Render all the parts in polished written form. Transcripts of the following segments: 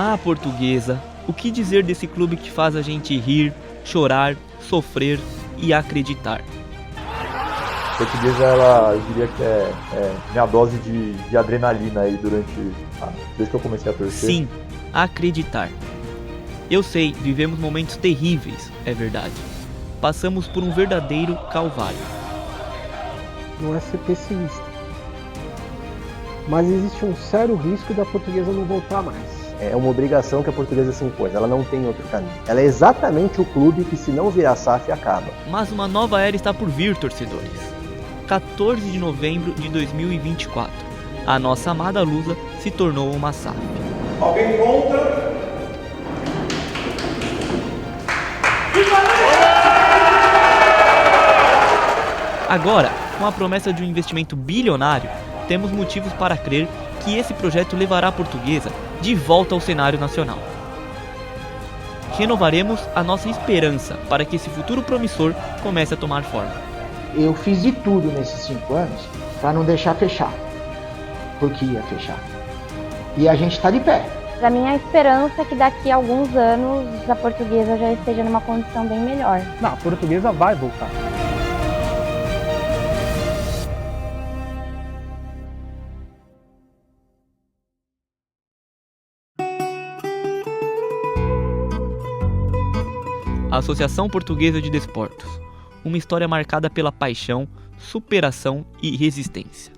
Ah, Portuguesa, o que dizer desse clube que faz a gente rir, chorar, sofrer e acreditar? Portuguesa, ela, eu diria que é minha dose de adrenalina aí desde que eu comecei a torcer. Sim, acreditar. Eu sei, vivemos momentos terríveis, é verdade. Passamos por um verdadeiro calvário. Não é ser pessimista, mas existe um sério risco da Portuguesa não voltar mais. É uma obrigação que a Portuguesa se impôs, ela não tem outro caminho. Ela é exatamente o clube que, se não virar SAF, acaba. Mas uma nova era está por vir, torcedores. 14 de novembro de 2024, a nossa amada Lusa se tornou uma SAF. Alguém contra? Agora, com a promessa de um investimento bilionário, temos motivos para crer que esse projeto levará a Portuguesa de volta ao cenário nacional. Renovaremos a nossa esperança para que esse futuro promissor comece a tomar forma. Eu fiz de tudo nesses 5 anos para não deixar fechar, porque ia fechar. E a gente está de pé. A minha esperança é que daqui a alguns anos a Portuguesa já esteja numa condição bem melhor. Não, a Portuguesa vai voltar. A Associação Portuguesa de Desportos, uma história marcada pela paixão, superação e resistência.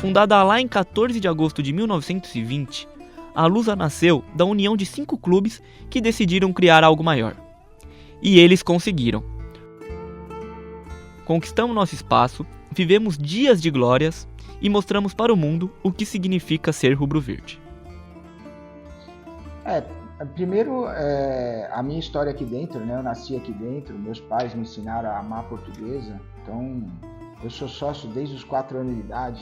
Fundada lá em 14 de agosto de 1920, a Lusa nasceu da união de 5 clubes que decidiram criar algo maior. E eles conseguiram. Conquistamos nosso espaço, vivemos dias de glórias e mostramos para o mundo o que significa ser rubro-verde. Primeiro, a minha história aqui dentro, né? Eu nasci aqui dentro, meus pais me ensinaram a amar a Portuguesa, então eu sou sócio desde os 4 anos de idade.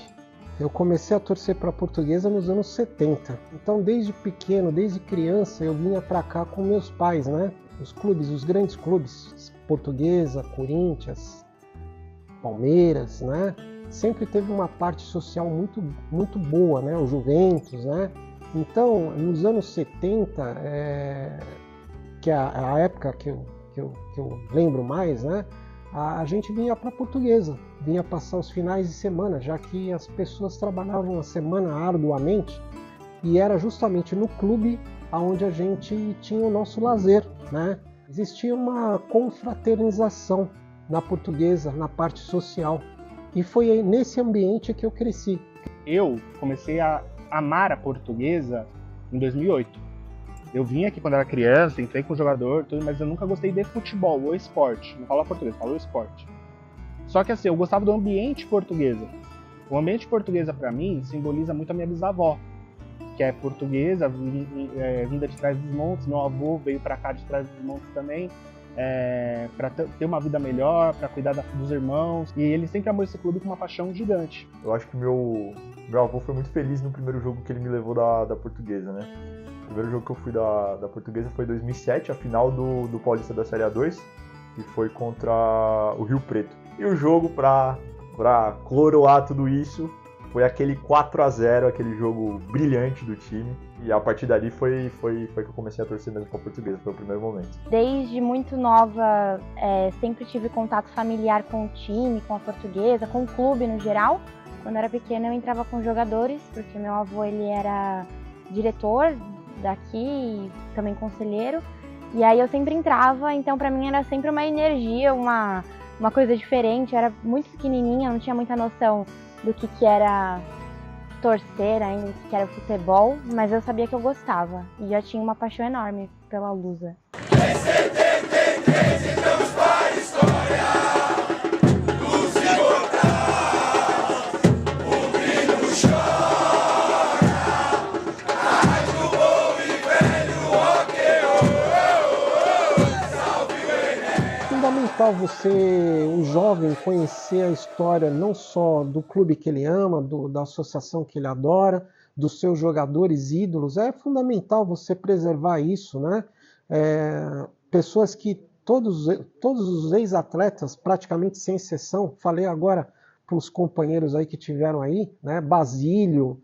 Eu comecei a torcer para a Portuguesa nos anos 70, então desde pequeno, desde criança, eu vinha para cá com meus pais, né? Os clubes, os grandes clubes, Portuguesa, Corinthians, Palmeiras, né? Sempre teve uma parte social muito boa, né? O Juventus, né? Então, nos anos 70, que é a época que eu lembro mais, né? A gente vinha para a Portuguesa, vinha passar os finais de semana, já que as pessoas trabalhavam a semana arduamente, e era justamente no clube onde a gente tinha o nosso lazer, né? Existia uma confraternização na Portuguesa, na parte social, e foi nesse ambiente que eu cresci. Eu comecei a amar a Portuguesa em 2008. Eu vim aqui quando era criança, entrei com jogador, tudo, mas eu nunca gostei de futebol ou esporte. Não falo português, falo esporte. Só que assim, eu gostava do ambiente Portuguesa. O ambiente Portuguesa, para mim, simboliza muito a minha bisavó, que é portuguesa, vinda de Trás-os-Montes. Meu avô veio para cá de Trás-os-Montes também, para ter uma vida melhor, para cuidar dos irmãos. E ele sempre amou esse clube com uma paixão gigante. Eu acho que meu avô foi muito feliz no primeiro jogo que ele me levou da Portuguesa, né? O primeiro jogo que eu fui da Portuguesa foi em 2007, a final do Paulista da Série A2, que foi contra o Rio Preto. E o jogo, pra coroar tudo isso, foi aquele 4-0, aquele jogo brilhante do time. E a partir dali foi que eu comecei a torcer mesmo com a Portuguesa, foi o primeiro momento. Desde muito nova, sempre tive contato familiar com o time, com a Portuguesa, com o clube no geral. Quando eu era pequena eu entrava com jogadores, porque meu avô ele era diretor daqui e também conselheiro. E aí eu sempre entrava, então pra mim era sempre uma energia, uma coisa diferente. Eu era muito pequenininha, não tinha muita noção do que era torcer ainda, do que era futebol, mas eu sabia que eu gostava e já tinha uma paixão enorme pela Lusa. Fundamental você, o jovem, conhecer a história não só do clube que ele ama, da associação que ele adora, dos seus jogadores ídolos. É fundamental você preservar isso, né? Pessoas que todos os ex-atletas, praticamente sem exceção, falei agora para os companheiros aí que tiveram aí, né? Basílio,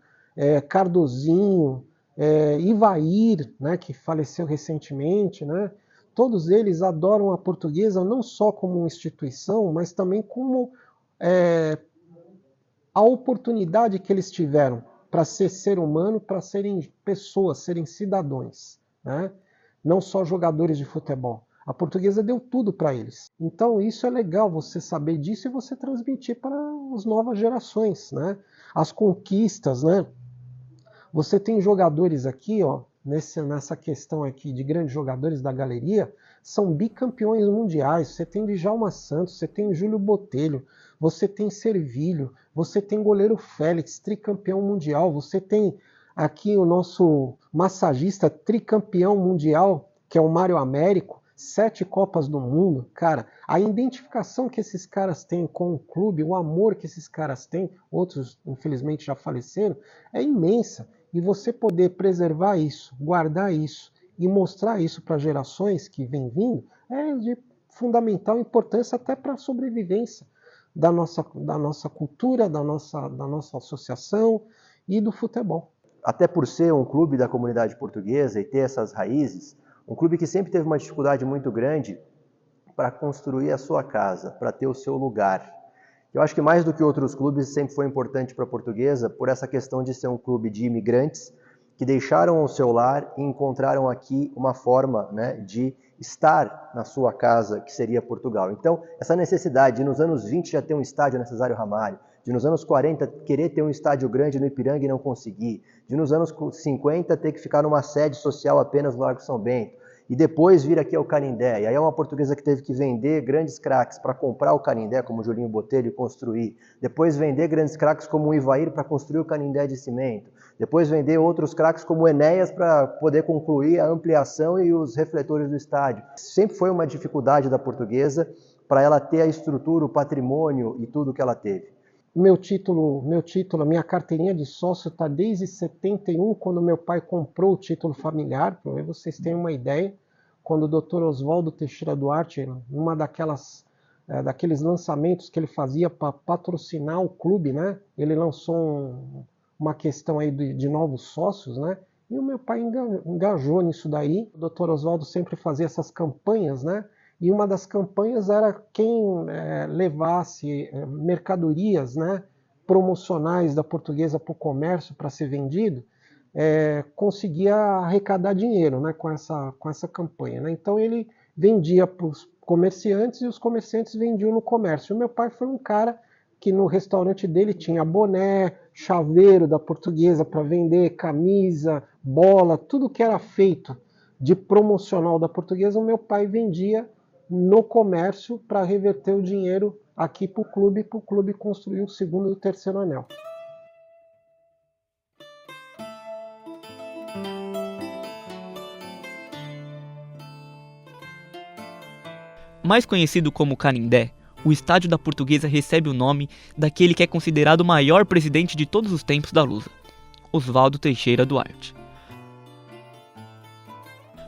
Cardozinho, Ivair, né, que faleceu recentemente, né? Todos eles adoram a Portuguesa não só como uma instituição, mas também como a oportunidade que eles tiveram para ser humano, para serem pessoas, serem cidadãos, né? Não só jogadores de futebol. A Portuguesa deu tudo para eles. Então isso é legal, você saber disso e você transmitir para as novas gerações, né? As conquistas, né? Você tem jogadores aqui, ó, nessa questão aqui de grandes jogadores da galeria, são bicampeões mundiais. Você tem Djalma Santos, você tem Júlio Botelho, você tem Servilho, você tem goleiro Félix, tricampeão mundial, você tem aqui o nosso massagista tricampeão mundial, que é o Mário Américo, 7 Copas do Mundo. Cara, a identificação que esses caras têm com o clube, o amor que esses caras têm, outros infelizmente já faleceram, é imensa. E você poder preservar isso, guardar isso e mostrar isso para gerações que vêm vindo é de fundamental importância até para a sobrevivência da nossa cultura, da nossa associação e do futebol. Até por ser um clube da comunidade portuguesa e ter essas raízes, um clube que sempre teve uma dificuldade muito grande para construir a sua casa, para ter o seu lugar. Eu acho que mais do que outros clubes sempre foi importante para a Portuguesa por essa questão de ser um clube de imigrantes que deixaram o seu lar e encontraram aqui uma forma, né, de estar na sua casa, que seria Portugal. Então, essa necessidade de nos anos 20 já ter um estádio na Cesário Ramalho, de nos anos 40 querer ter um estádio grande no Ipiranga e não conseguir, de nos anos 50 ter que ficar numa sede social apenas no Largo São Bento, e depois vir aqui ao Canindé. E aí é uma Portuguesa que teve que vender grandes craques para comprar o Canindé, como o Julinho Botelho, e construir. Depois vender grandes craques como o Ivair para construir o Canindé de cimento. Depois vender outros craques como o Enéas para poder concluir a ampliação e os refletores do estádio. Sempre foi uma dificuldade da Portuguesa para ela ter a estrutura, o patrimônio e tudo que ela teve. Meu título, a minha carteirinha de sócio está desde 71, quando meu pai comprou o título familiar, para vocês terem uma ideia, quando o Dr. Oswaldo Teixeira Duarte, numa daqueles lançamentos que ele fazia para patrocinar o clube, né? Ele lançou uma questão aí de novos sócios, né? E o meu pai engajou nisso daí. O Dr. Oswaldo sempre fazia essas campanhas, né? E uma das campanhas era quem levasse mercadorias, né, promocionais da Portuguesa para o comércio para ser vendido, conseguia arrecadar dinheiro, né, com essa campanha, né? Então ele vendia para os comerciantes e os comerciantes vendiam no comércio. O meu pai foi um cara que no restaurante dele tinha boné, chaveiro da Portuguesa para vender, camisa, bola, tudo que era feito de promocional da Portuguesa, o meu pai vendia no comércio para reverter o dinheiro aqui para o clube construir o segundo e o terceiro anel. Mais conhecido como Canindé, o estádio da Portuguesa recebe o nome daquele que é considerado o maior presidente de todos os tempos da Lusa, Oswaldo Teixeira Duarte.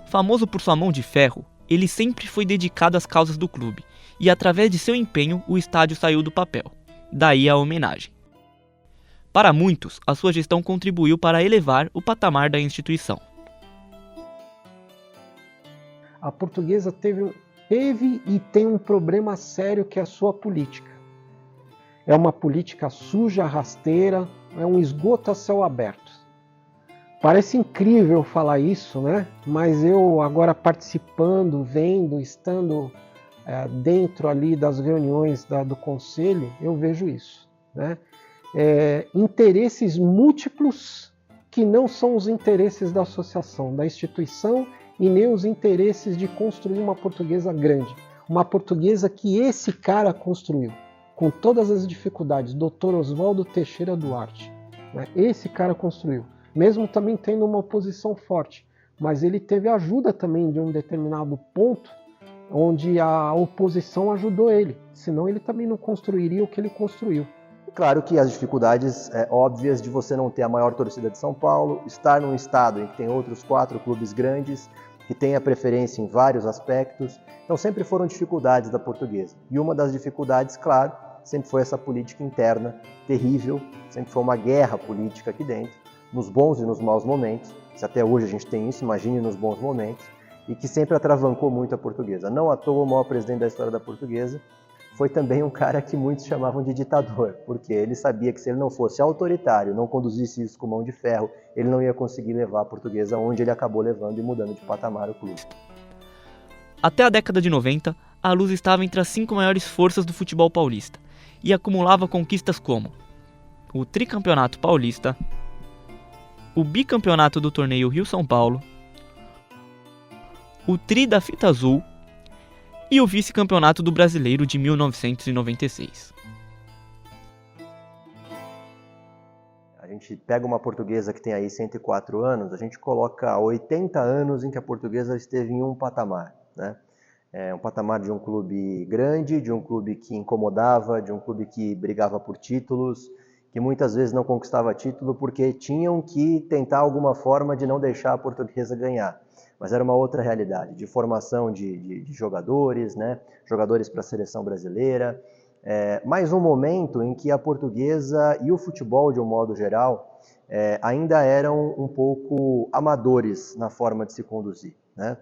Famoso por sua mão de ferro, ele sempre foi dedicado às causas do clube, e através de seu empenho o estádio saiu do papel. Daí a homenagem. Para muitos, a sua gestão contribuiu para elevar o patamar da instituição. A Portuguesa teve e tem um problema sério, que é a sua política. É uma política suja, rasteira, é um esgoto a céu aberto. Parece incrível falar isso, né? Mas eu agora participando, vendo, estando dentro ali das reuniões do conselho, eu vejo isso, né? Interesses múltiplos que não são os interesses da associação, da instituição, e nem os interesses de construir uma Portuguesa grande. Uma Portuguesa que esse cara construiu, com todas as dificuldades, Dr. Oswaldo Teixeira Duarte, né? Esse cara construiu. Mesmo também tendo uma oposição forte, mas ele teve ajuda também de um determinado ponto, onde a oposição ajudou ele, senão ele também não construiria o que ele construiu. Claro que as dificuldades óbvias de você não ter a maior torcida de São Paulo, estar num estado em que tem outros 4 clubes grandes, que tem a preferência em vários aspectos, então sempre foram dificuldades da Portuguesa. E uma das dificuldades, claro, sempre foi essa política interna terrível, sempre foi uma guerra política aqui dentro, nos bons e nos maus momentos, se até hoje a gente tem isso, imagine nos bons momentos, e que sempre atravancou muito a Portuguesa. Não à toa o maior presidente da história da Portuguesa foi também um cara que muitos chamavam de ditador, porque ele sabia que se ele não fosse autoritário, não conduzisse isso com mão de ferro, ele não ia conseguir levar a Portuguesa onde ele acabou levando e mudando de patamar o clube. Até a década de 90, a Luz estava entre as 5 maiores forças do futebol paulista e acumulava conquistas como o tricampeonato paulista, o bicampeonato do torneio Rio-São Paulo, o tri da fita azul e o vice-campeonato do Brasileiro de 1996. A gente pega uma Portuguesa que tem aí 104 anos, a gente coloca 80 anos em que a Portuguesa esteve em um patamar, né? Um patamar de um clube grande, de um clube que incomodava, de um clube que brigava por títulos, que muitas vezes não conquistava título porque tinham que tentar alguma forma de não deixar a Portuguesa ganhar. Mas era uma outra realidade, de formação de jogadores, né? Jogadores para a seleção brasileira. Mais um momento em que a Portuguesa e o futebol, de um modo geral, ainda eram um pouco amadores na forma de se conduzir, né?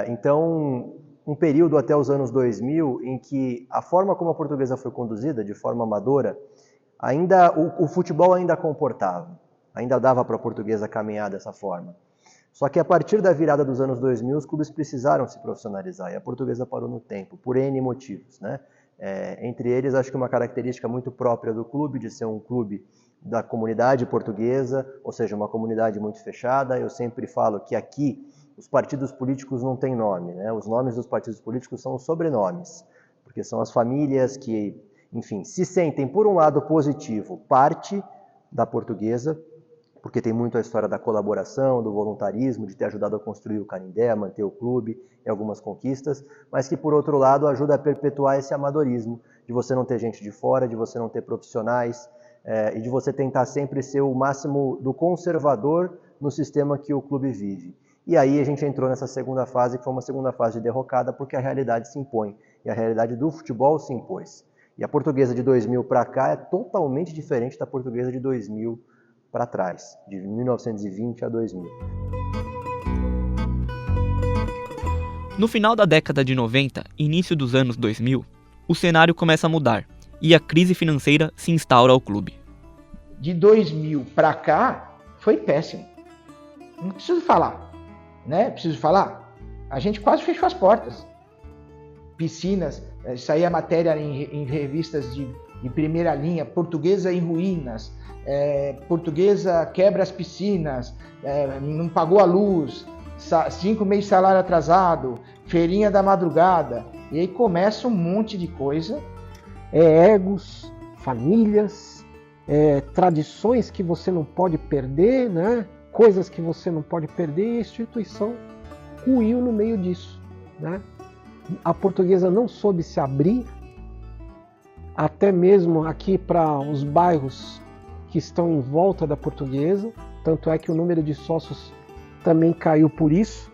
Então, um período até os anos 2000 em que a forma como a Portuguesa foi conduzida, de forma amadora, o futebol ainda comportava, ainda dava para a Portuguesa caminhar dessa forma. Só que a partir da virada dos anos 2000, os clubes precisaram se profissionalizar e a Portuguesa parou no tempo, por N motivos, né? Entre eles, acho que uma característica muito própria do clube, de ser um clube da comunidade portuguesa, ou seja, uma comunidade muito fechada. Eu sempre falo que aqui os partidos políticos não têm nome, né? Os nomes dos partidos políticos são os sobrenomes, porque são as famílias que, enfim, se sentem, por um lado positivo, parte da Portuguesa, porque tem muito a história da colaboração, do voluntarismo, de ter ajudado a construir o Canindé, a manter o clube e algumas conquistas, mas que, por outro lado, ajuda a perpetuar esse amadorismo, de você não ter gente de fora, de você não ter profissionais, e de você tentar sempre ser o máximo do conservador no sistema que o clube vive. E aí a gente entrou nessa segunda fase, que foi uma segunda fase de derrocada, porque a realidade se impõe, e a realidade do futebol se impôs. E a Portuguesa de 2000 para cá é totalmente diferente da Portuguesa de 2000 para trás, de 1920 a 2000. No final da década de 90 e início dos anos 2000, o cenário começa a mudar e a crise financeira se instaura ao clube. De 2000 para cá, foi péssimo. Não preciso falar, né? Preciso falar. A gente quase fechou as portas. Piscinas, saía matéria em revistas de primeira linha, Portuguesa em ruínas, Portuguesa quebra as piscinas, não pagou a luz, 5 meses de salário atrasado, feirinha da madrugada, e aí começa um monte de coisa. Egos, famílias, tradições que você não pode perder, né? Coisas que você não pode perder, e a instituição ruiu no meio disso, né? A Portuguesa não soube se abrir, até mesmo aqui para os bairros que estão em volta da Portuguesa, tanto é que o número de sócios também caiu por isso.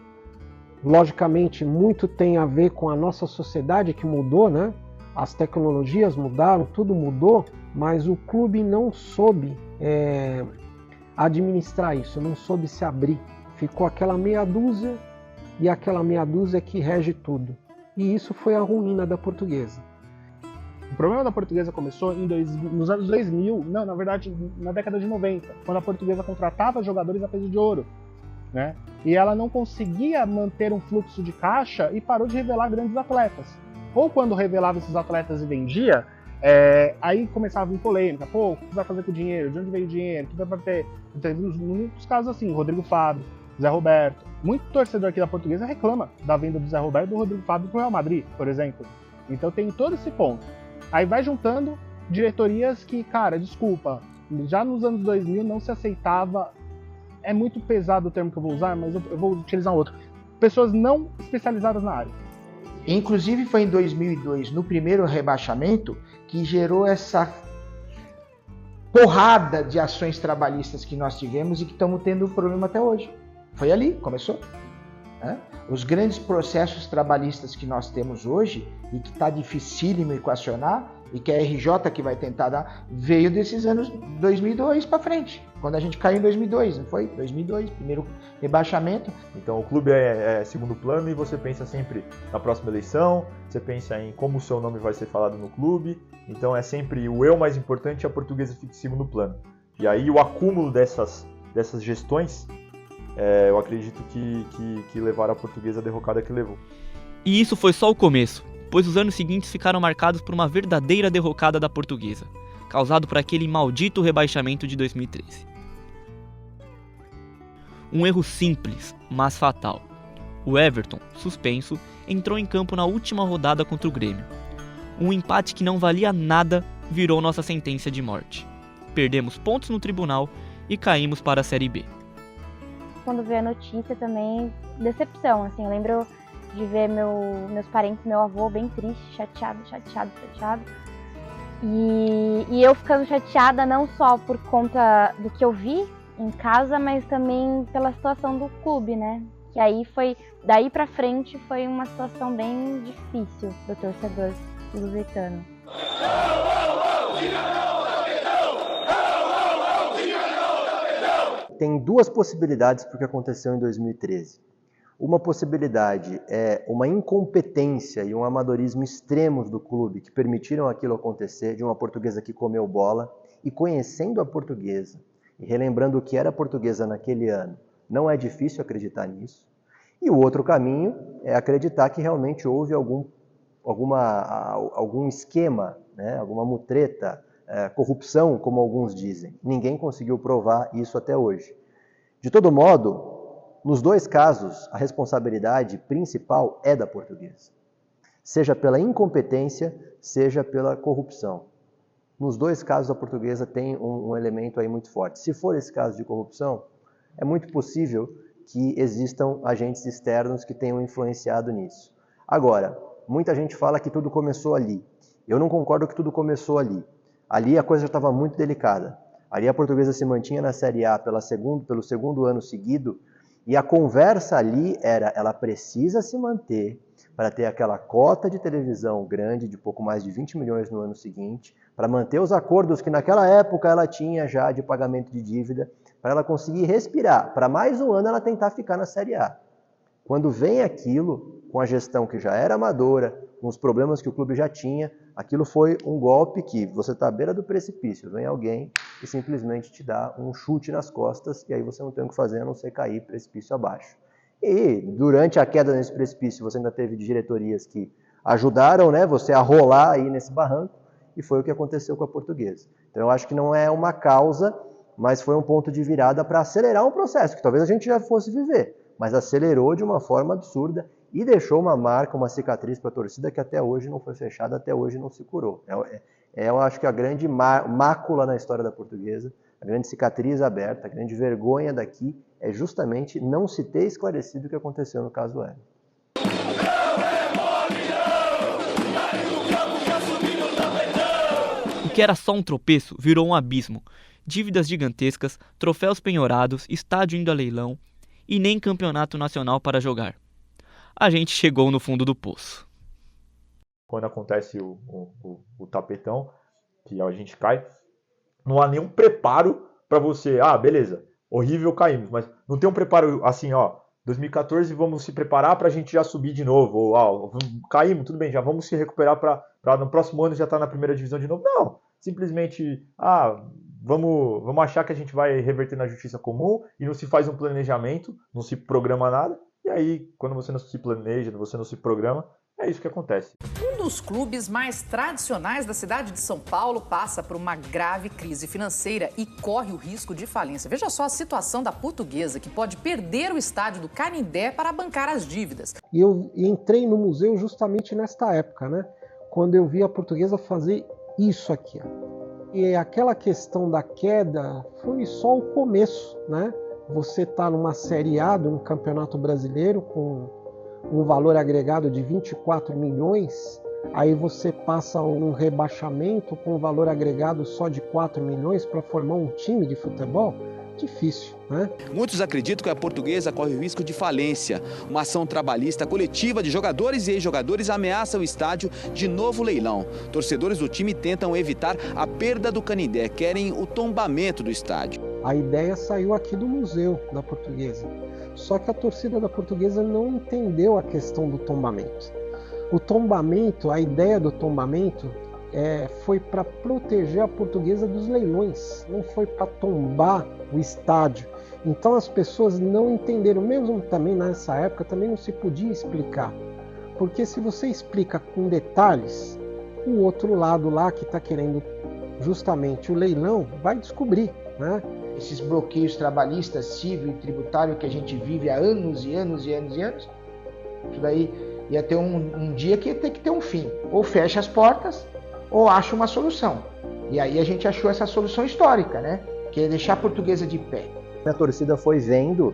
Logicamente, muito tem a ver com a nossa sociedade que mudou, né? As tecnologias mudaram, tudo mudou, mas o clube não soube administrar isso, não soube se abrir. Ficou aquela meia dúzia, e aquela meia dúzia que rege tudo. E isso foi a ruína da Portuguesa. O problema da Portuguesa começou nos anos 2000, não, na verdade, na década de 90, quando a Portuguesa contratava jogadores a peso de ouro, né? E ela não conseguia manter um fluxo de caixa e parou de revelar grandes atletas. Ou quando revelava esses atletas e vendia, aí começava a vir polêmica. Pô, o que você vai fazer com o dinheiro? De onde veio o dinheiro? O que vai ter? Teve muitos casos assim, Rodrigo Fábio, Zé Roberto. Muito torcedor aqui da Portuguesa reclama da venda do Zé Roberto e do Rodrigo Fábio pro Real Madrid, por exemplo. Então tem todo esse ponto. Aí vai juntando diretorias que, cara, desculpa, já nos anos 2000 não se aceitava, é muito pesado o termo que eu vou usar, mas eu vou utilizar outro, pessoas não especializadas na área. Inclusive foi em 2002, no primeiro rebaixamento, que gerou essa porrada de ações trabalhistas que nós tivemos e que estamos tendo problema até hoje. Foi ali, começou. Os grandes processos trabalhistas que nós temos hoje, e que está dificílimo equacionar, e que a RJ que vai tentar dar, veio desses anos 2002 para frente. Quando a gente caiu em 2002, não foi? 2002, primeiro rebaixamento. Então o clube é segundo plano e você pensa sempre na próxima eleição, você pensa em como o seu nome vai ser falado no clube, então é sempre o eu mais importante e a Portuguesa fica em segundo plano. E aí o acúmulo dessas gestões, eu acredito que levaram a Portuguesa à derrocada que levou. E isso foi só o começo, pois os anos seguintes ficaram marcados por uma verdadeira derrocada da Portuguesa, causado por aquele maldito rebaixamento de 2013. Um erro simples, mas fatal. O Everton, suspenso, entrou em campo na última rodada contra o Grêmio. Um empate que não valia nada virou nossa sentença de morte. Perdemos pontos no tribunal e caímos para a Série B. Quando veio a notícia também, decepção, assim, eu lembro de ver meus parentes, meu avô bem triste, chateado. E eu ficando chateada não só por conta do que eu vi em casa, mas também pela situação do clube, né? Que aí daí pra frente foi uma situação bem difícil pro torcedor lusitano. Tem duas possibilidades para o que aconteceu em 2013. Uma possibilidade é uma incompetência e um amadorismo extremos do clube que permitiram aquilo acontecer, de uma Portuguesa que comeu bola, e conhecendo a Portuguesa e relembrando o que era a Portuguesa naquele ano, não é difícil acreditar nisso. E o outro caminho é acreditar que realmente houve algum esquema, né, alguma mutreta, corrupção, como alguns dizem. Ninguém conseguiu provar isso até hoje. De todo modo, nos dois casos, a responsabilidade principal é da Portuguesa. Seja pela incompetência, seja pela corrupção. Nos dois casos, a Portuguesa tem um elemento aí muito forte. Se for esse caso de corrupção, é muito possível que existam agentes externos que tenham influenciado nisso. Agora, muita gente fala que tudo começou ali. Eu não concordo que tudo começou ali. Ali a coisa já estava muito delicada. Ali a Portuguesa se mantinha na Série A pelo segundo ano seguido, e a conversa ali era, ela precisa se manter para ter aquela cota de televisão grande, de pouco mais de 20 milhões no ano seguinte, para manter os acordos que naquela época ela tinha já de pagamento de dívida, para ela conseguir respirar, para mais um ano ela tentar ficar na Série A. Quando vem aquilo, com a gestão que já era amadora, com os problemas que o clube já tinha, aquilo foi um golpe que você está à beira do precipício, vem alguém e simplesmente te dá um chute nas costas, e aí você não tem o que fazer a não ser cair precipício abaixo. E durante a queda nesse precipício, você ainda teve diretorias que ajudaram, né, você a rolar aí nesse barranco, e foi o que aconteceu com a Portuguesa. Então eu acho que não é uma causa, mas foi um ponto de virada para acelerar um processo, que talvez a gente já fosse viver, mas acelerou de uma forma absurda e deixou uma marca, uma cicatriz para a torcida que até hoje não foi fechada, até hoje não se curou. Eu acho que a grande mácula na história da Portuguesa, a grande cicatriz aberta, a grande vergonha daqui é justamente não se ter esclarecido o que aconteceu no caso do Everton. O que era só um tropeço virou um abismo. Dívidas gigantescas, troféus penhorados, estádio indo a leilão e nem campeonato nacional para jogar. A gente chegou no fundo do poço. Quando acontece o tapetão, que a gente cai, não há nenhum preparo para você. Ah, beleza, horrível, caímos, mas não tem um preparo assim, 2014 vamos se preparar para a gente já subir de novo, ou caímos, tudo bem, já vamos se recuperar para no próximo ano já estar na primeira divisão de novo. Não, simplesmente, vamos achar que a gente vai reverter na justiça comum e não se faz um planejamento, não se programa nada, e aí quando você não se planeja, você não se programa, é isso que acontece. Um dos clubes mais tradicionais da cidade de São Paulo passa por uma grave crise financeira e corre o risco de falência. Veja só a situação da Portuguesa, que pode perder o estádio do Canindé para bancar as dívidas. E eu entrei no museu justamente nesta época, né? Quando eu vi a Portuguesa fazer isso aqui. E aquela questão da queda foi só o começo, né? Você está numa Série A de um campeonato brasileiro com um valor agregado de 24 milhões, aí você passa um rebaixamento com um valor agregado só de 4 milhões para formar um time de futebol? Difícil, né? Muitos acreditam que a Portuguesa corre o risco de falência. Uma ação trabalhista coletiva de jogadores e ex-jogadores ameaça o estádio de novo leilão. Torcedores do time tentam evitar a perda do Canindé, querem o tombamento do estádio. A ideia saiu aqui do museu da Portuguesa. Só que a torcida da Portuguesa não entendeu a questão do tombamento. O tombamento, a ideia do tombamento foi para proteger a Portuguesa dos leilões, não foi para tombar o estádio. Então as pessoas não entenderam, mesmo também nessa época, também não se podia explicar. Porque se você explica com detalhes, o outro lado lá que está querendo justamente o leilão vai descobrir, né? Esses bloqueios trabalhistas, civil e tributário que a gente vive há anos e anos e anos e anos, isso daí ia ter um dia que ia ter que ter um fim. Ou fecha as portas, ou acha uma solução. E aí a gente achou essa solução histórica, né? Que é deixar a Portuguesa de pé. A torcida foi vendo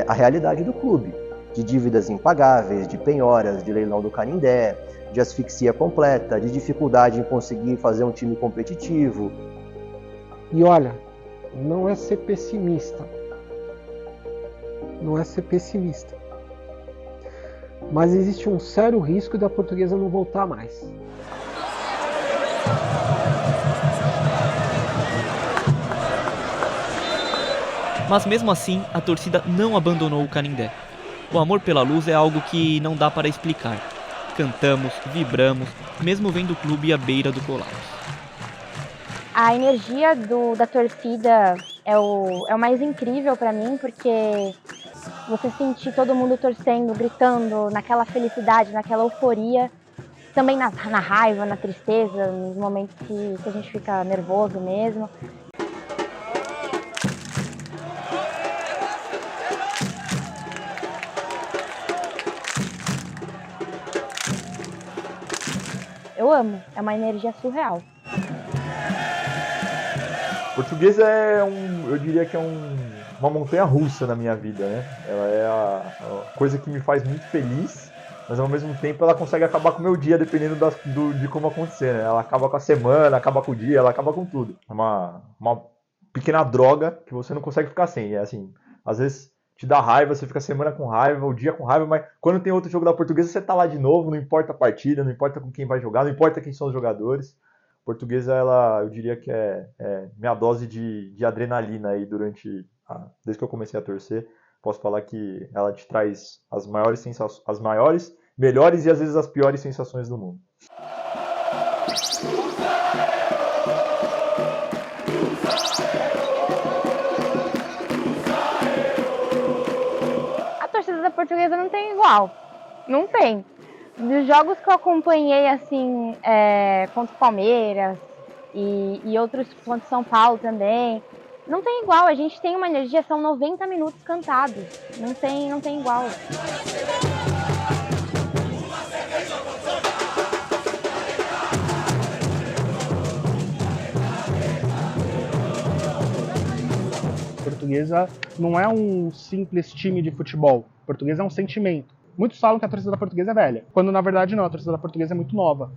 a realidade do clube, de dívidas impagáveis, de penhoras, de leilão do Canindé, de asfixia completa, de dificuldade em conseguir fazer um time competitivo. E olha, não é ser pessimista. Não é ser pessimista. Mas existe um sério risco da Portuguesa não voltar mais. Mas mesmo assim, a torcida não abandonou o Canindé. O amor pela Luz é algo que não dá para explicar. Cantamos, vibramos, mesmo vendo o clube à beira do colapso. A energia da torcida é o mais incrível para mim, porque você sentir todo mundo torcendo, gritando, naquela felicidade, naquela euforia, também na raiva, na tristeza, nos momentos que a gente fica nervoso mesmo. Eu amo, é uma energia surreal. Portuguesa eu diria que é uma montanha russa na minha vida, né? Ela é a coisa que me faz muito feliz, mas ao mesmo tempo ela consegue acabar com o meu dia, dependendo de como acontecer, né? Ela acaba com a semana, acaba com o dia, ela acaba com tudo. É uma pequena droga que você não consegue ficar sem. É assim, às vezes te dá raiva, você fica a semana com raiva, o dia com raiva, mas quando tem outro jogo da Portuguesa, você tá lá de novo, não importa a partida, não importa com quem vai jogar, não importa quem são os jogadores. Portuguesa, eu diria que é minha dose de adrenalina aí desde que eu comecei a torcer. Posso falar que ela te traz as maiores, melhores e às vezes as piores sensações do mundo. A torcida da Portuguesa não tem igual, não tem. Dos jogos que eu acompanhei, assim, contra o Palmeiras e outros contra o São Paulo também, não tem igual. A gente tem uma energia, são 90 minutos cantados, não tem igual. Portuguesa não é um simples time de futebol. Portuguesa é um sentimento. Muitos falam que a torcida da Portuguesa é velha, quando na verdade não, a torcida da Portuguesa é muito nova.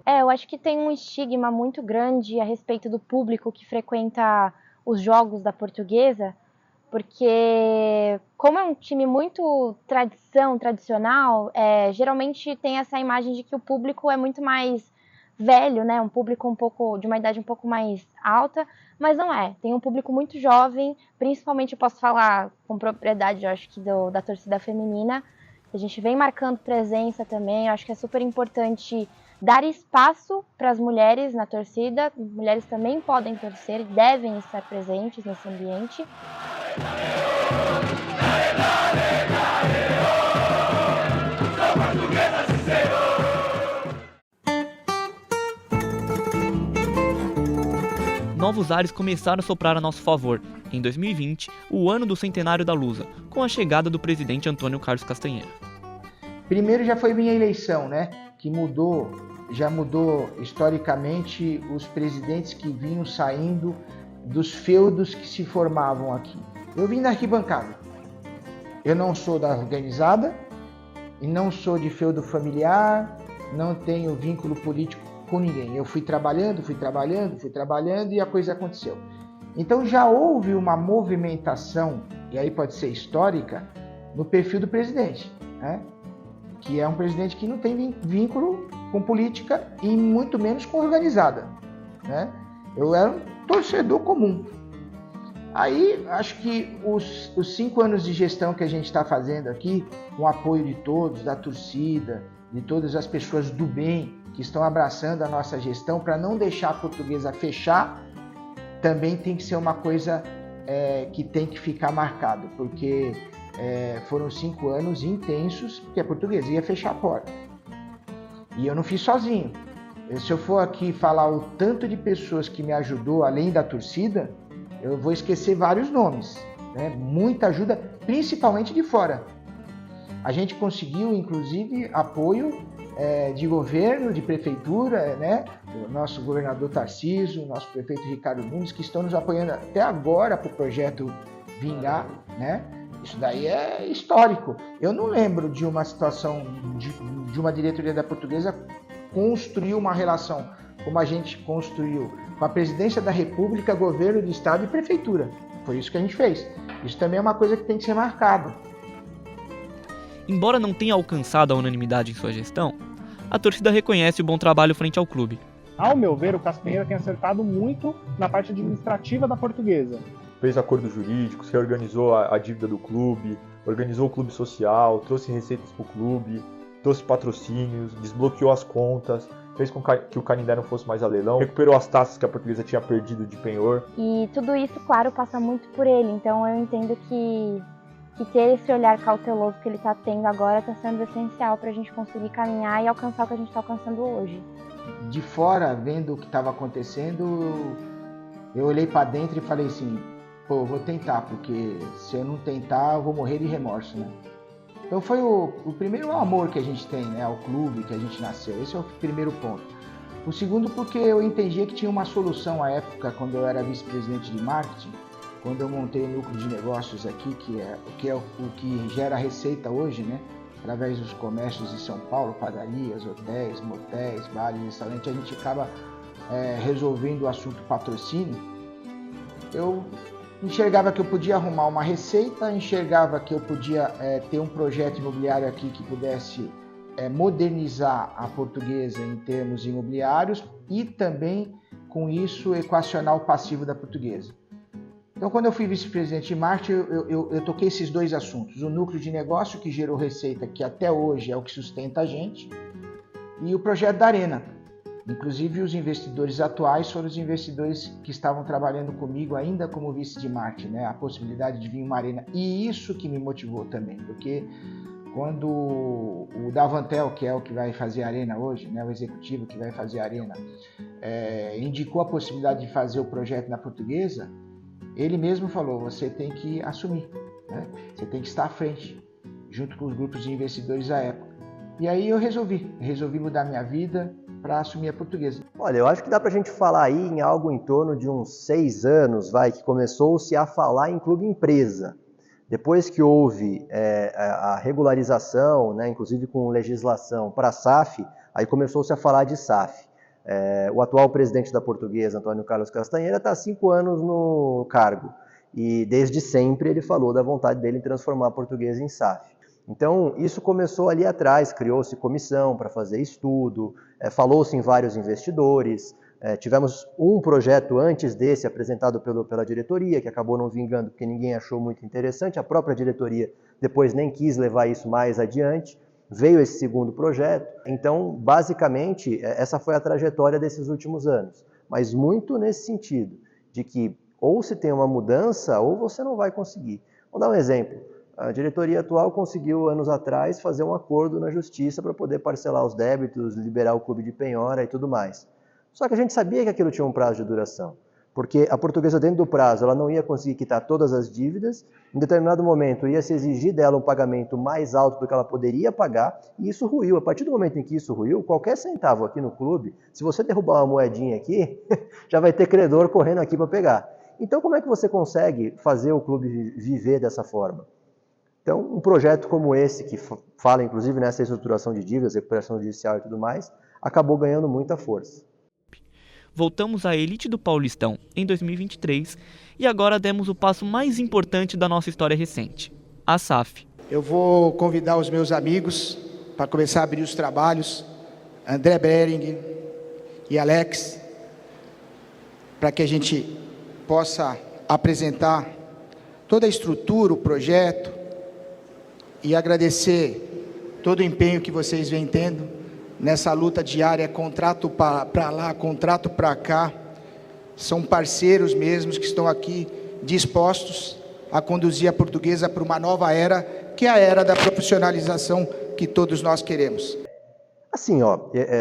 Eu acho que tem um estigma muito grande a respeito do público que frequenta os jogos da Portuguesa, porque como é um time muito tradicional, geralmente tem essa imagem de que o público é muito mais velho, né? Um público de uma idade um pouco mais alta, mas não é. Tem um público muito jovem, principalmente eu posso falar com propriedade, eu acho que da torcida feminina. A gente vem marcando presença também, eu acho que é super importante dar espaço para as mulheres na torcida. Mulheres também podem torcer e devem estar presentes nesse ambiente. Novos ares começaram a soprar a nosso favor, em 2020, o ano do centenário da Lusa, com a chegada do presidente Antônio Carlos Castanheira. Primeiro já foi minha eleição, né? Que já mudou historicamente os presidentes que vinham saindo dos feudos que se formavam aqui. Eu vim da arquibancada. Eu não sou da organizada e não sou de feudo familiar, não tenho vínculo político com ninguém. Eu fui trabalhando e a coisa aconteceu. Então já houve uma movimentação, e aí pode ser histórica, no perfil do presidente, né? Que é um presidente que não tem vínculo com política e muito menos com organizada, né? Eu era um torcedor comum. Aí, acho que os 5 anos de gestão que a gente está fazendo aqui, com o apoio de todos, da torcida, de todas as pessoas do bem que estão abraçando a nossa gestão, para não deixar a Portuguesa fechar, também tem que ser uma coisa que tem que ficar marcado, porque foram 5 anos intensos, porque a Portuguesa ia fechar a porta. E eu não fiz sozinho. Se eu for aqui falar o tanto de pessoas que me ajudou, além da torcida, eu vou esquecer vários nomes, né? Muita ajuda, principalmente de fora. A gente conseguiu, inclusive, apoio de governo, de prefeitura, né? O nosso governador Tarcísio, o nosso prefeito Ricardo Nunes, que estão nos apoiando até agora para o projeto vingar, né? Isso daí é histórico. Eu não lembro de uma situação de uma diretoria da Portuguesa construir uma relação como a gente construiu com a presidência da República, governo do estado e prefeitura. Foi isso que a gente fez. Isso também é uma coisa que tem que ser marcado. Embora não tenha alcançado a unanimidade em sua gestão, a torcida reconhece o bom trabalho frente ao clube. Ao meu ver, o Castanheira tem acertado muito na parte administrativa da Portuguesa. Fez acordos jurídicos, reorganizou a dívida do clube, organizou o clube social, trouxe receitas para o clube, trouxe patrocínios, desbloqueou as contas, fez com que o Canindé não fosse mais a leilão, recuperou as taças que a Portuguesa tinha perdido de penhor. E tudo isso, claro, passa muito por ele. Então eu entendo que ter esse olhar cauteloso que ele está tendo agora está sendo essencial para a gente conseguir caminhar e alcançar o que a gente está alcançando hoje. De fora, vendo o que estava acontecendo, eu olhei para dentro e falei assim, pô, eu vou tentar, porque se eu não tentar, eu vou morrer de remorso, né? Então foi o primeiro amor que a gente tem, né, ao clube que a gente nasceu. Esse é o primeiro ponto. O segundo, porque eu entendia que tinha uma solução à época, quando eu era vice-presidente de marketing, quando eu montei o núcleo de negócios aqui, que é o que gera receita hoje, né, através dos comércios de São Paulo, padarias, hotéis, motéis, bares, restaurantes, a gente acaba resolvendo o assunto patrocínio. Eu enxergava que eu podia arrumar uma receita, enxergava que eu podia ter um projeto imobiliário aqui que pudesse modernizar a Portuguesa em termos imobiliários e também, com isso, equacionar o passivo da Portuguesa. Então, quando eu fui vice-presidente de marketing, eu toquei esses 2 assuntos. O núcleo de negócio, que gerou receita, que até hoje é o que sustenta a gente, e o projeto da Arena. Inclusive, os investidores atuais foram os investidores que estavam trabalhando comigo ainda como vice de marketing, né? A possibilidade de vir uma arena. E isso que me motivou também, porque quando o Davantel, que é o que vai fazer a arena hoje, né? O executivo que vai fazer a arena, indicou a possibilidade de fazer o projeto na Portuguesa, ele mesmo falou, você tem que assumir, né? Você tem que estar à frente, junto com os grupos de investidores da época. E aí eu resolvi mudar minha vida para assumir a Portuguesa. Olha, eu acho que dá para a gente falar aí em algo em torno de uns 6 anos, que começou-se a falar em clube empresa. Depois que houve a regularização, né, inclusive com legislação para a SAF, aí começou-se a falar de SAF. O atual presidente da Portuguesa, Antônio Carlos Castanheira, está há 5 anos no cargo. E desde sempre ele falou da vontade dele em transformar a Portuguesa em SAF. Então, isso começou ali atrás, criou-se comissão para fazer estudo, falou-se em vários investidores, tivemos um projeto antes desse apresentado pela diretoria, que acabou não vingando porque ninguém achou muito interessante, a própria diretoria depois nem quis levar isso mais adiante, veio esse segundo projeto. Então, basicamente, essa foi a trajetória desses últimos anos, mas muito nesse sentido, de que ou se tem uma mudança ou você não vai conseguir. Vou dar um exemplo. A diretoria atual conseguiu, anos atrás, fazer um acordo na justiça para poder parcelar os débitos, liberar o clube de penhora e tudo mais. Só que a gente sabia que aquilo tinha um prazo de duração, porque a Portuguesa, dentro do prazo, ela não ia conseguir quitar todas as dívidas, em determinado momento ia se exigir dela um pagamento mais alto do que ela poderia pagar, e isso ruiu. A partir do momento em que isso ruiu, qualquer centavo aqui no clube, se você derrubar uma moedinha aqui, já vai ter credor correndo aqui para pegar. Então, como é que você consegue fazer o clube viver dessa forma? Então, um projeto como esse, que fala inclusive nessa estruturação de dívidas, recuperação judicial e tudo mais, acabou ganhando muita força. Voltamos à elite do Paulistão em 2023 e agora demos o passo mais importante da nossa história recente, a SAF. Eu vou convidar os meus amigos para começar a abrir os trabalhos, André Bering e Alex, para que a gente possa apresentar toda a estrutura, o projeto, e agradecer todo o empenho que vocês vêm tendo nessa luta diária, contrato para lá, contrato para cá. São parceiros mesmos que estão aqui dispostos a conduzir a Portuguesa para uma nova era, que é a era da profissionalização que todos nós queremos. Assim,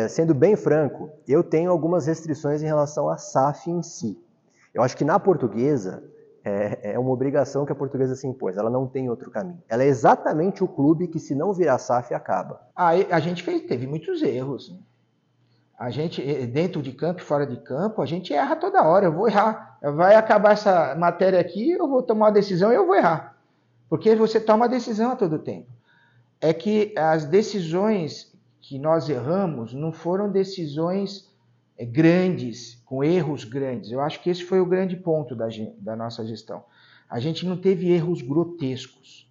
sendo bem franco, eu tenho algumas restrições em relação à SAF em si. Eu acho que na Portuguesa é uma obrigação que a Portuguesa se impôs, ela não tem outro caminho. Ela é exatamente o clube que, se não virar SAF, acaba. A gente teve muitos erros. A gente, dentro de campo e fora de campo, a gente erra toda hora. Eu vou errar. Vai acabar essa matéria aqui, eu vou tomar uma decisão e eu vou errar. Porque você toma decisão a todo tempo. É que as decisões que nós erramos não foram decisões grandes, com erros grandes. Eu acho que esse foi o grande ponto da nossa gestão. A gente não teve erros grotescos,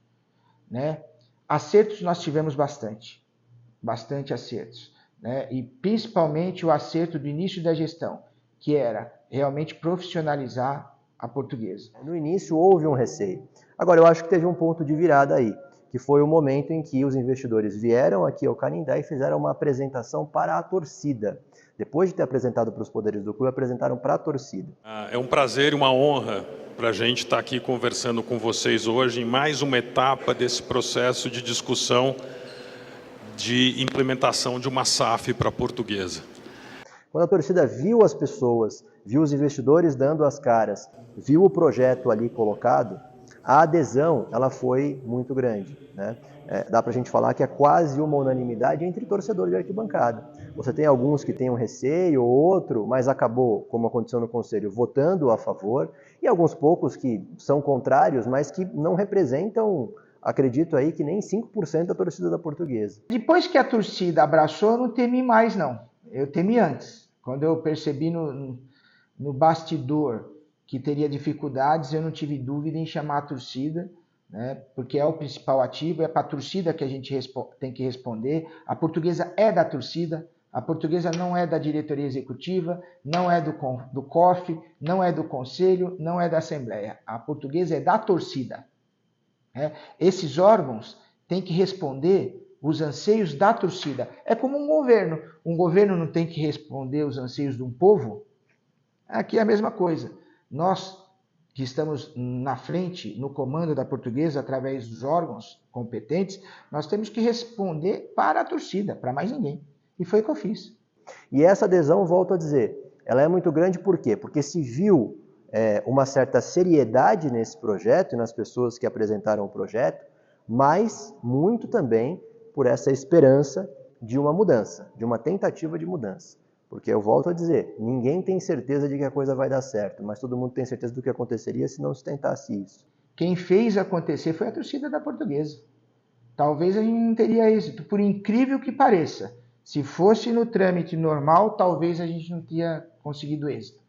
né? Acertos nós tivemos bastante acertos, né? E principalmente o acerto do início da gestão, que era realmente profissionalizar a Portuguesa. No início houve um receio. Agora, eu acho que teve um ponto de virada aí, que foi o momento em que os investidores vieram aqui ao Canindé e fizeram uma apresentação para a torcida. Depois de ter apresentado para os poderes do clube, apresentaram para a torcida. É um prazer e uma honra para a gente estar aqui conversando com vocês hoje em mais uma etapa desse processo de discussão de implementação de uma SAF para a Portuguesa. Quando a torcida viu as pessoas, viu os investidores dando as caras, viu o projeto ali colocado, a adesão ela foi muito grande, né? Dá para a gente falar que é quase uma unanimidade entre torcedores de arquibancada. Você tem alguns que têm um receio, ou outro, mas acabou, como aconteceu no Conselho, votando a favor, e alguns poucos que são contrários, mas que não representam, acredito aí, que nem 5% da torcida da Portuguesa. Depois que a torcida abraçou, eu não temi mais, não. Eu temi antes. Quando eu percebi no bastidor que teria dificuldades, eu não tive dúvida em chamar a torcida, né? Porque é o principal ativo, é para a torcida que a gente tem que responder. A Portuguesa é da torcida, a Portuguesa não é da diretoria executiva, não é do COF, não é do Conselho, não é da Assembleia. A Portuguesa é da torcida. Esses órgãos têm que responder os anseios da torcida. É como um governo. Um governo não tem que responder os anseios de um povo? Aqui é a mesma coisa. Nós que estamos na frente, no comando da Portuguesa, através dos órgãos competentes, nós temos que responder para a torcida, para mais ninguém. E foi o que eu fiz. E essa adesão, volto a dizer, ela é muito grande por quê? Porque se viu uma certa seriedade nesse projeto e nas pessoas que apresentaram o projeto, mas muito também por essa esperança de uma mudança, de uma tentativa de mudança. Porque eu volto a dizer, ninguém tem certeza de que a coisa vai dar certo, mas todo mundo tem certeza do que aconteceria se não se tentasse isso. Quem fez acontecer foi a torcida da Portuguesa. Talvez a gente não teria êxito, por incrível que pareça. Se fosse no trâmite normal, talvez a gente não teria conseguido êxito.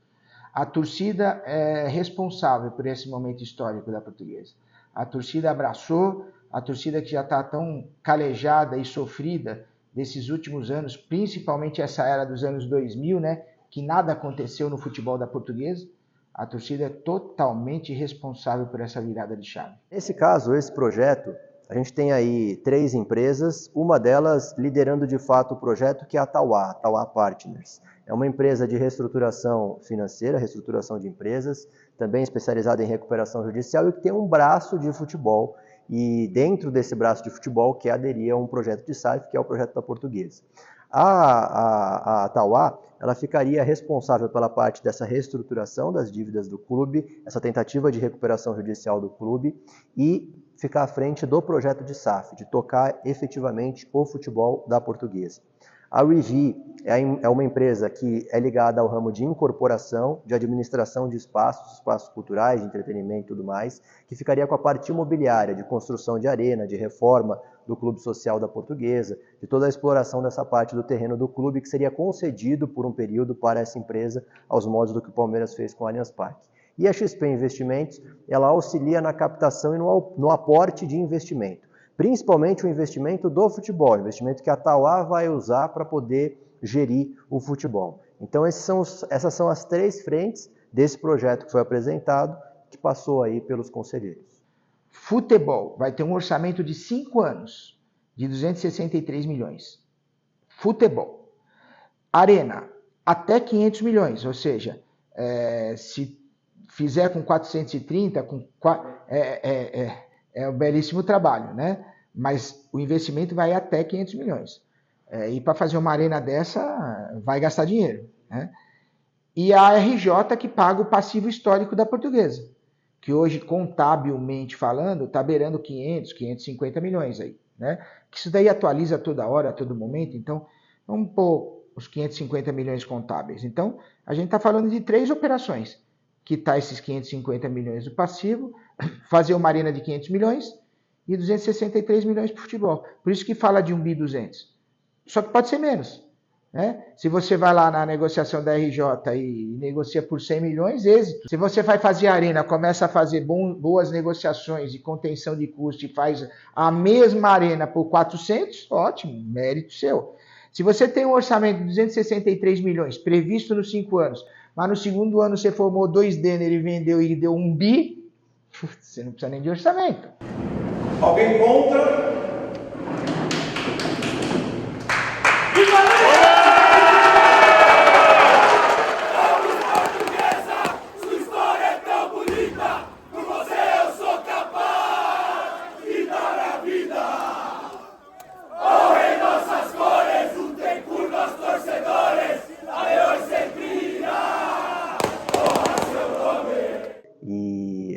A torcida é responsável por esse momento histórico da Portuguesa. A torcida abraçou, a torcida que já está tão calejada e sofrida desses últimos anos, principalmente essa era dos anos 2000, né, que nada aconteceu no futebol da Portuguesa, a torcida é totalmente responsável por essa virada de chave. Nesse caso, esse projeto, a gente tem aí 3 empresas, uma delas liderando de fato o projeto, que é a Tauá Partners. É uma empresa de reestruturação financeira, reestruturação de empresas, também especializada em recuperação judicial e que tem um braço de futebol. E dentro desse braço de futebol quer aderir a um projeto de SAF, que é o projeto da Portuguesa. A Tauá, ela ficaria responsável pela parte dessa reestruturação das dívidas do clube, essa tentativa de recuperação judicial do clube e ficar à frente do projeto de SAF, de tocar efetivamente o futebol da Portuguesa. A Revi é uma empresa que é ligada ao ramo de incorporação, de administração de espaços culturais, de entretenimento e tudo mais, que ficaria com a parte imobiliária, de construção de arena, de reforma do Clube Social da Portuguesa, de toda a exploração dessa parte do terreno do clube, que seria concedido por um período para essa empresa, aos moldes do que o Palmeiras fez com o Allianz Parque. E a XP Investimentos, ela auxilia na captação e no aporte de investimento. Principalmente o investimento do futebol, investimento que a Tauá vai usar para poder gerir o futebol. Então essas são as 3 frentes desse projeto que foi apresentado, que passou aí pelos conselheiros. Futebol vai ter um orçamento de 5 anos, de 263 milhões. Futebol. Arena, até 500 milhões, ou seja, se fizer com 430, é um belíssimo trabalho, né? Mas o investimento vai até 500 milhões. E para fazer uma arena dessa, vai gastar dinheiro, né? E a RJ que paga o passivo histórico da Portuguesa, que hoje, contabilmente falando, está beirando 500, 550 milhões aí, né? Que isso daí atualiza toda hora, a todo momento, então vamos pôr os 550 milhões contábeis. Então, a gente está falando de 3 operações, quitar esses 550 milhões do passivo, fazer uma arena de 500 milhões e 263 milhões para o futebol. Por isso que fala de 1.200. Só que pode ser menos, né? Se você vai lá na negociação da RJ e negocia por 100 milhões, êxito. Se você vai fazer a arena, começa a fazer boas negociações de contenção de custo e faz a mesma arena por 400, ótimo, mérito seu. Se você tem um orçamento de 263 milhões previsto nos 5 anos, mas no segundo ano você formou 2 Denner e vendeu e deu 1 bi, você não precisa nem de orçamento. Alguém contra?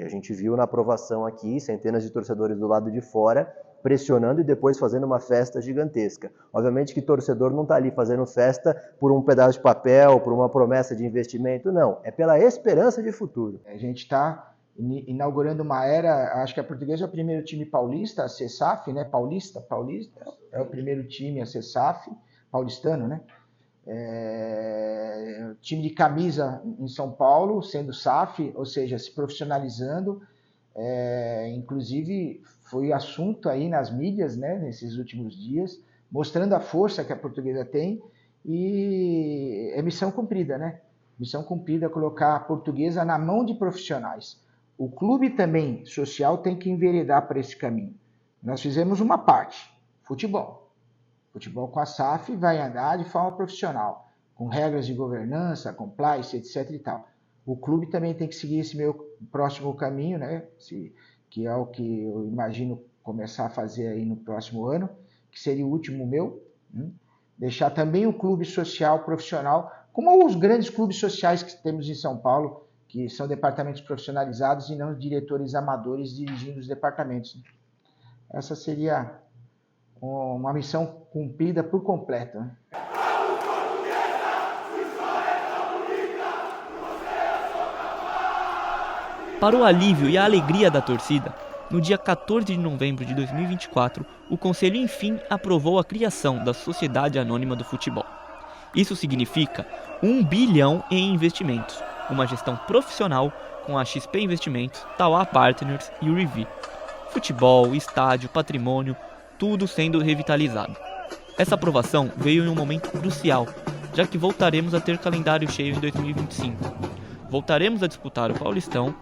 A gente viu na aprovação aqui centenas de torcedores do lado de fora pressionando e depois fazendo uma festa gigantesca. Obviamente que torcedor não está ali fazendo festa por um pedaço de papel, por uma promessa de investimento, não. É pela esperança de futuro. A gente está inaugurando uma era, acho que a Portuguesa é o primeiro time paulista a ser SAF, né? Paulista é o primeiro time a ser SAF, paulistano, né? Time de camisa em São Paulo, sendo SAF, ou seja, se profissionalizando. Inclusive, foi assunto aí nas mídias, né, nesses últimos dias, mostrando a força que a Portuguesa tem, e é missão cumprida, né? Missão cumprida, colocar a Portuguesa na mão de profissionais. O clube também, social, tem que enveredar para esse caminho. Nós fizemos uma parte, futebol. Futebol com a SAF vai andar de forma profissional, com regras de governança, compliance, etc. e tal. O clube também tem que seguir esse meu próximo caminho, né? Que é o que eu imagino começar a fazer aí no próximo ano, que seria o último meu. Deixar também o clube social profissional, como os grandes clubes sociais que temos em São Paulo, que são departamentos profissionalizados e não diretores amadores dirigindo os departamentos. Essa seria uma missão cumprida por completo, né? Para o alívio e a alegria da torcida, no dia 14 de novembro de 2024, o Conselho enfim aprovou a criação da Sociedade Anônima do Futebol. Isso significa 1 bilhão em investimentos, uma gestão profissional com a XP Investimentos, Tauá Partners e o Rivi. Futebol, estádio, patrimônio, tudo sendo revitalizado. Essa aprovação veio em um momento crucial, já que voltaremos a ter calendário cheio em 2025. Voltaremos a disputar o Paulistão,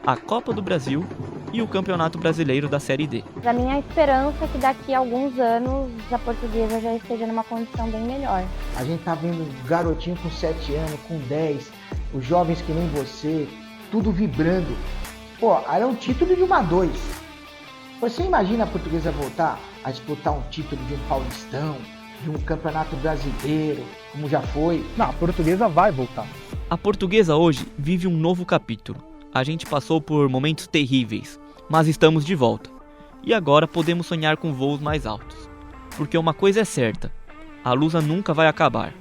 a Copa do Brasil e o Campeonato Brasileiro da Série D. A minha esperança é que daqui a alguns anos a Portuguesa já esteja numa condição bem melhor. A gente tá vendo garotinho com 7 anos, com 10, os jovens que nem você, tudo vibrando. Pô, era um título de uma 2. Você imagina a Portuguesa voltar a disputar um título de um Paulistão, de um Campeonato Brasileiro, como já foi? Não, a Portuguesa vai voltar. A Portuguesa hoje vive um novo capítulo. A gente passou por momentos terríveis, mas estamos de volta. E agora podemos sonhar com voos mais altos. Porque uma coisa é certa, a Lusa nunca vai acabar.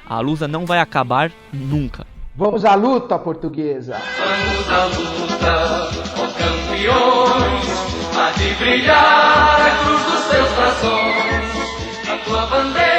A Lusa não vai acabar nunca. Vamos à luta, Portuguesa! Vamos à luta, ó campeões, há de brilhar a cruz dos teus braços, a tua bandeira.